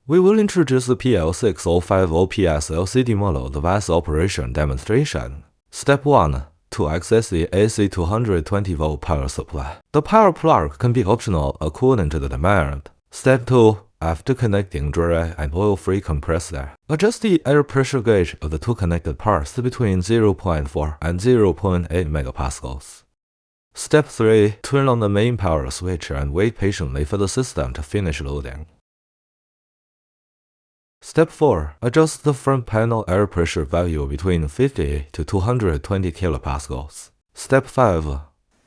we will introduce the PL6050PS LCD model device operation demonstration. Step 1. To access the AC 220V power supply. The power plug can be optional according to the demand. Step 2. After connecting dry and oil-free compressor, adjust the air pressure gauge of the two connected parts to between 0.4 and 0.8 megapascals. Step 3. Turn on the main power switch and wait patiently for the system to finish loading. Step 4. Adjust the front panel air pressure value between 50 to 220 kilopascals. Step 5.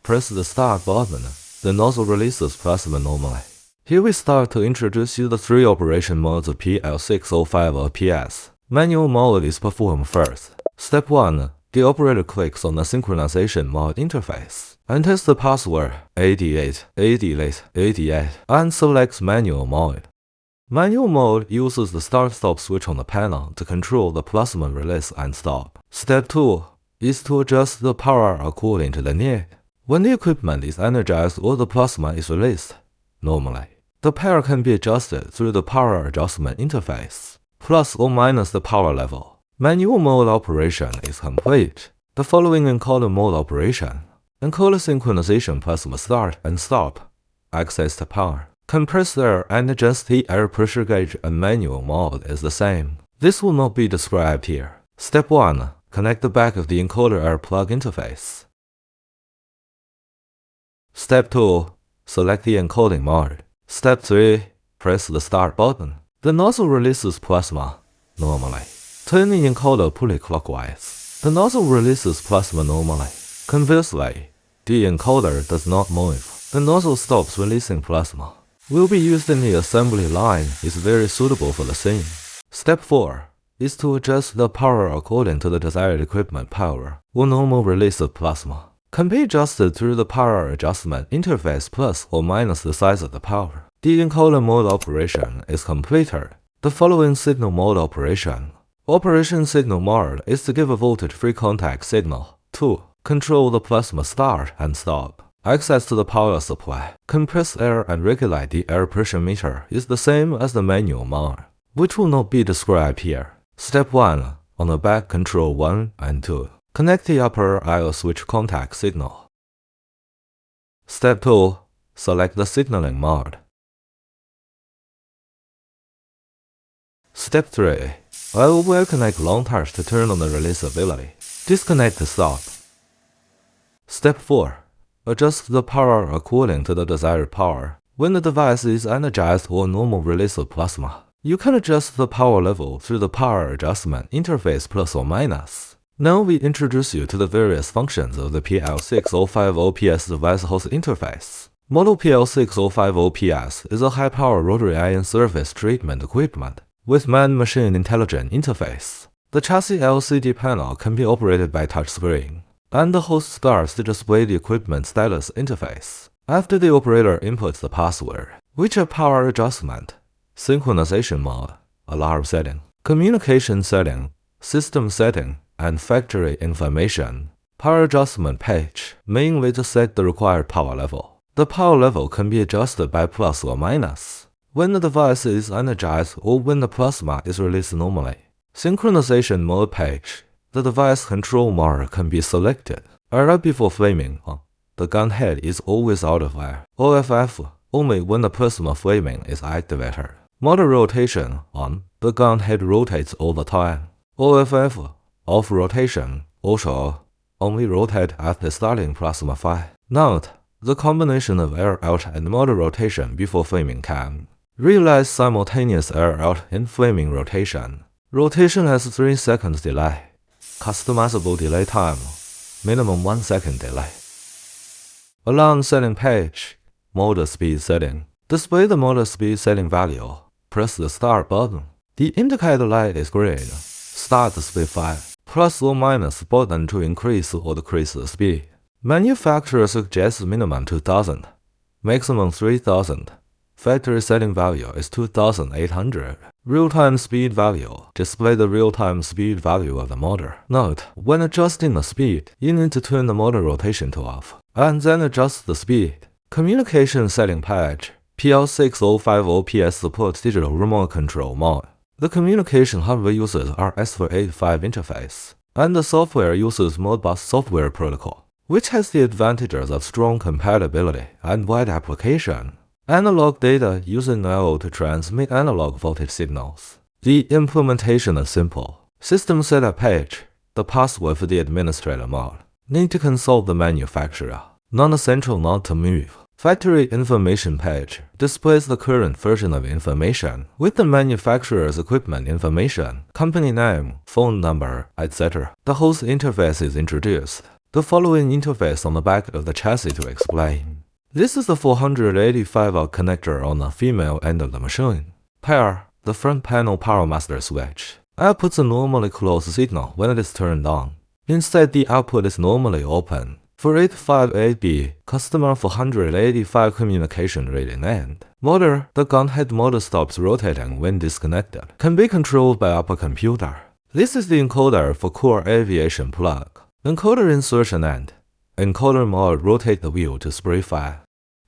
Press the start button. The nozzle releases plasma normally. Here we start to introduce you the three operation modes of PL6050PS. Manual mode is performed first. Step 1. The operator clicks on the synchronization mode interface, enters the password 88, 88, 88, and selects manual mode. Manual mode uses the start-stop switch on the panel to control the plasma release and stop. Step 2 is to adjust the power according to the need. When the equipment is energized or the plasma is released, normally, the power can be adjusted through the power adjustment interface, plus or minus the power level. Manual mode operation is complete. The following encoder mode operation: encoder synchronization plasma start and stop, access to power, compress air and adjust the air pressure gauge and manual mode is the same. This will not be described here. Step 1. Connect the back of the encoder air plug interface. Step 2. Select the encoding mode. Step 3. Press the start button. The nozzle releases plasma normally. Turn the encoder pulley clockwise. The nozzle releases plasma normally. Conversely, the encoder does not move. The nozzle stops releasing plasma. Will be used in the assembly line is very suitable for the scene. Step 4 is to adjust the power according to the desired equipment power or normal release of plasma. Can be adjusted through the power adjustment interface plus or minus the size of the power. The encoder mode operation is completed. The following signal mode operation. Operation signal mode is to give a voltage-free contact signal. 2. Control the plasma start and stop. Access to the power supply. Compress air and regulate the air pressure meter is the same as the manual mode, which will not be described here. Step 1. On the back, control 1 and 2. Connect the upper I/O switch contact signal. Step 2. Select the signaling mode. Step 3. I will connect long touch to turn on the releasability. Disconnect the stop. Step 4. Adjust the power according to the desired power. When the device is energized or normal release of plasma, you can adjust the power level through the power adjustment interface plus or minus. Now we introduce you to the various functions of the PL6050PS device host interface. Model PL6050PS is a high-power rotary ion surface treatment equipment with man-machine intelligent interface. The chassis LCD panel can be operated by touchscreen, and the host starts to display the equipment status interface after the operator inputs the password, which are power adjustment, synchronization mode, alarm setting, communication setting, system setting, and factory information. Power adjustment page, mainly to set the required power level. The power level can be adjusted by plus or minus when the device is energized or when the plasma is released normally. Synchronization mode page. The device control mode can be selected. Right before flaming on, the gun head is always out of air. OFF, only when the plasma flaming is activated. Motor rotation on, the gun head rotates all the time. OFF, off rotation, also only rotate after starting plasma fire. Note, the combination of air out and motor rotation before flaming can realize simultaneous air out and flaming rotation. Rotation has 3 seconds delay. Customizable delay time, minimum 1 second delay. Alarm setting page, motor speed setting. Display the motor speed setting value. Press the start button. The indicator light is green. Start the speed fire. Plus or minus button to increase or decrease the speed. Manufacturer suggests minimum 2000, maximum 3000. Factory setting value is 2800. Real-time speed value. Display the real-time speed value of the motor. Note, when adjusting the speed, you need to turn the motor rotation to off, and then adjust the speed. Communication setting page. PL6050PS supports digital remote control mode. The communication hardware uses RS485 interface, and the software uses Modbus software protocol, which has the advantages of strong compatibility and wide application. Analog data using I/O to transmit analog voltage signals. The implementation is simple. System setup page, the password for the administrator mode. Need to consult the manufacturer. Non-essential not to move. Factory information page displays the current version of information with the manufacturer's equipment information, company name, phone number, etc. The host interface is introduced. The following interface on the back of the chassis to explain. This is the 485V connector on the female end of the machine. Pair, the front panel power master switch. Outputs a normally closed signal when it is turned on. Instead, the output is normally open. For 858B, customer 485 communication rating end. Motor, the gun head motor stops rotating when disconnected. Can be controlled by upper computer. This is the encoder for core aviation plug. Encoder insertion end. Encoder mode rotate the wheel to spray fire.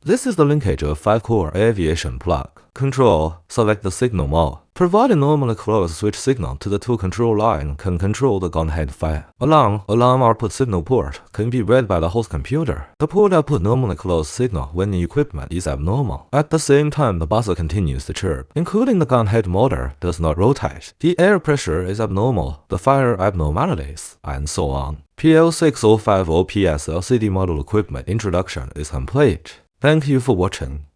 This is the linkage of 5-core aviation plug. Control, select the signal mode. Provide a normally closed switch signal to the 2 control line can control the gun head fire. Alarm output signal port can be read by the host computer. The port output normally closed signal when the equipment is abnormal. At the same time, the buzzer continues to chirp, including the gun head motor does not rotate. The air pressure is abnormal, the fire abnormalities, and so on. PL6050PS LCD model equipment introduction is complete. Thank you for watching.